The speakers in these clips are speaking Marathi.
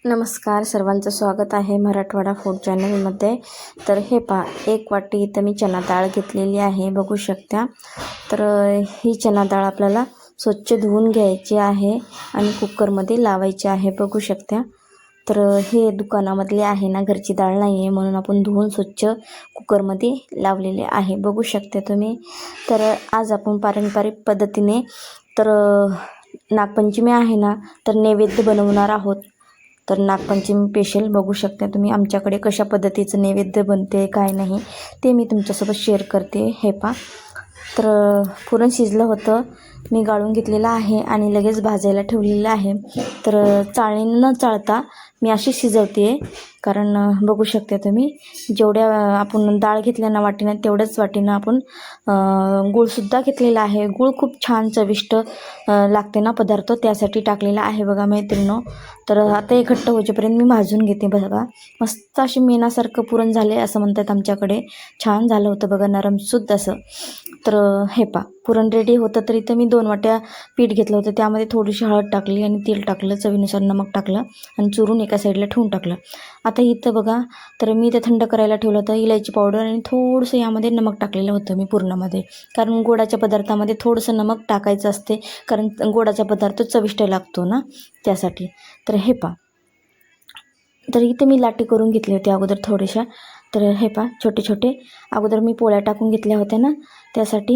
नमस्कार, सर्वांचं स्वागत आहे मराठवाडा फूड चॅनलमध्ये. तर हे पहा, 1 वाटी इथं मी चना डाळ घेतलेली आहे, बघू शकता. तर ही चना डाळ आपल्याला स्वच्छ धुवून घ्यायची आहे आणि कुकरमध्ये लावायची आहे, बघू शकता. तर हे दुकानामधले आहे ना, घरची डाळ नाही आहे, म्हणून आपण धुवून स्वच्छ कुकरमध्ये लावलेले आहे, बघू शकता तुम्ही. तर आज आपण पारंपरिक पद्धतीने तर नागपंचमी आहे ना, तर नैवेद्य बनवणार आहोत. तर नागपंचमी स्पेशल बघू शकता तुम्ही आमच्याकडे कशा पद्धतीचं नैवेद्य बनते काय नाही ते मी तुमच्यासोबत शेअर करते. हे पहा, तर पुरण शिजलं होतं, मी गाळून घेतलेलं आहे आणि लगेच भाजायला ठेवलेलं आहे. तर चाळणी न चाळता मी अशी शिजवते, कारण बघू शकता तुम्ही जेवढ्या आपण डाळ घेतल्या ना वाटीनं, तेवढ्याच वाटीनं आपण गूळसुद्धा घेतलेला आहे. गूळ खूप छान चविष्ट लागते ना पदार्थ, त्यासाठी टाकलेला आहे बघा मैत्रिणींनो. तर आता हे घट्ट होईपर्यंत मी भाजून घेते. बघा, मस्त अशी मेणासारखं पुरण झाले असं म्हणतात आमच्याकडे. छान झालं होतं बघा, नरमसुद्ध असं. तर हे पहा, पुरण रेडी होतं. तर इथं मी 2 वाट्या पीठ घेतलं होतं, त्यामध्ये थोडीशी हळद टाकली आणि तेल टाकलं, चवीनुसार नमक टाकलं आणि चुरून एका साईडला ठेवून टाकलं. आता इथं बघा, तर मी ते थंड करायला ठेवलं होतं, इलायची पावडर आणि थोडंसं यामध्ये नमक टाकलेलं होतं मी पुरणामध्ये, कारण गोडाच्या पदार्थामध्ये थोडंसं नमक टाकायचं असते, कारण गोडाचा पदार्थ चविष्ट लागतो ना, त्यासाठी. तर हे पहा, तर इथे मी लाटी करून घेतली होती अगोदर थोड्याशा. तर हे पहा, छोटे छोटे अगोदर मी पोळ्या टाकून घेतल्या होत्या ना, त्यासाठी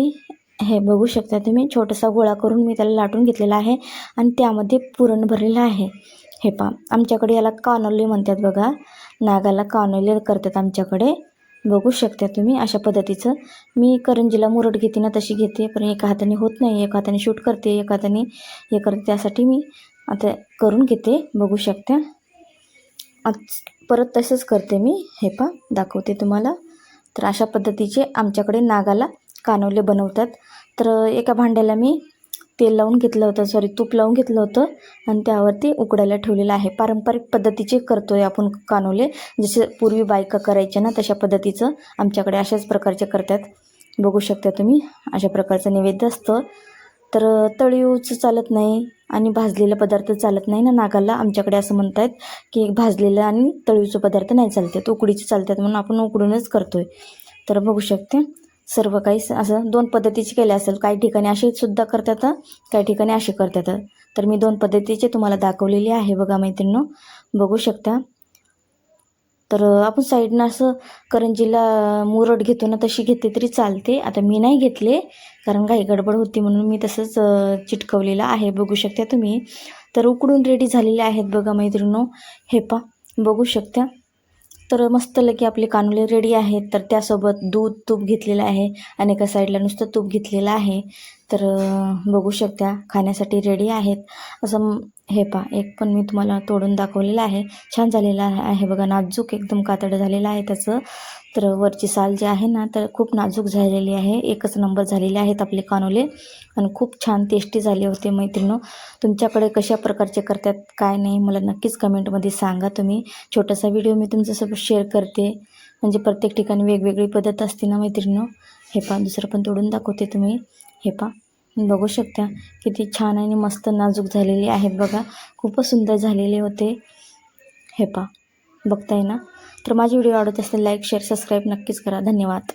हे बघू शकता तुम्ही, छोटासा गोळा करून मी त्याला लाटून घेतलेला आहे आणि त्यामध्ये पुरण भरलेलं आहे. हे पहा, आमच्याकडे याला कानोले म्हणतात बघा, नागाला कानोले करतात आमच्याकडे, बघू शकता तुम्ही. अशा पद्धतीचं मी करंजीला मुरड घेते ना तशी घेते, पण एका हाताने होत नाही, एका हाताने शूट करते, एका हाताने हे करते, त्यासाठी मी आता करून घेते, बघू शकता. परत तसंच करते मी. हे पहा, दाखवते तुम्हाला. तर अशा पद्धतीचे आमच्याकडे नागाला कानोले बनवतात. तर एका भांड्याला मी तेल लावून घेतलं होतं, तूप लावून घेतलं होतं आणि त्यावरती उकडायला ठेवलेलं आहे. पारंपरिक पद्धतीचे करतो आहे आपण कानोले, जसे पूर्वी बायका करायच्या ना तशा पद्धतीचं आमच्याकडे अशाच प्रकारचे करतात, बघू शकता तुम्ही. अशा प्रकारचं नैवेद्य असतं. तर तळीवचं चालत नाही आणि भाजलेला पदार्थ चालत नाही ना नागाला, आमच्याकडे असं म्हणतात की भाजलेलं आणि तळीवचं पदार्थ नाही चालतात, उकडीचे चालतात, म्हणून आपण उकडूनच करतो आहे. तर बघू शकते, सर्व काही असं 2 पद्धतीचे केले असेल, काही ठिकाणी असे सुद्धा करतात, काही ठिकाणी असे करतात. तर मी 2 पद्धतीचे तुम्हाला दाखवलेले आहे बघा मैत्रिणींनो, बघू शकता. तर आपण साईडनं असं करंजीला मुरड घेतो ना तशी घेतली तरी चालते. आता मी नाही घेतले, कारण काही गडबड होती म्हणून मी तसंच चिटकवलेलं आहे, बघू शकता तुम्ही. तर उकडून रेडी झालेले आहेत बघा मैत्रिणींनो. हे पहा, बघू शकता. तर मस्त लगे आपले कानुले रेडी आहेत. तर त्यासोबत दूध तूप घेतलेलं आहे आणि एका साईडला नुसतं तूप घेतलेलं आहे. तर बघू शकता, खाण्यासाठी रेडी आहेत असं. हे पहा, एक पण मी तुम्हाला तोडून दाखवलेलं आहे, छान झालेलं आहे बघा, नाजूक एकदम कातडं झालेलं आहे त्याचं. तर वरची साल जी आहे ना, तर खूप नाजूक झालेली आहे, एकच नंबर झालेले आहेत आपले कानोले आणि खूप छान टेस्टी झाले होते मैत्रिणींनो. तुमच्याकडे कशा प्रकारचे करतात काय नाही मला नक्कीच कमेंटमध्ये सांगा तुम्ही. छोटासा व्हिडिओ मी तुमच्यासोबत शेअर करते, म्हणजे प्रत्येक ठिकाणी वेगवेगळी पद्धत असते ना मैत्रिणींनो. हे पहा, दुसरं पण तोडून दाखवते तुम्ही. हे पहा, बघू शकता किती छान आणि मस्त नाजूक झालेले आहेत बघा, खूपच सुंदर झालेले होते. हे पहा, बघताय ना. तर माझी व्हिडिओ आवडत असेल लाईक शेअर सबस्क्राईब नक्कीच करा. धन्यवाद.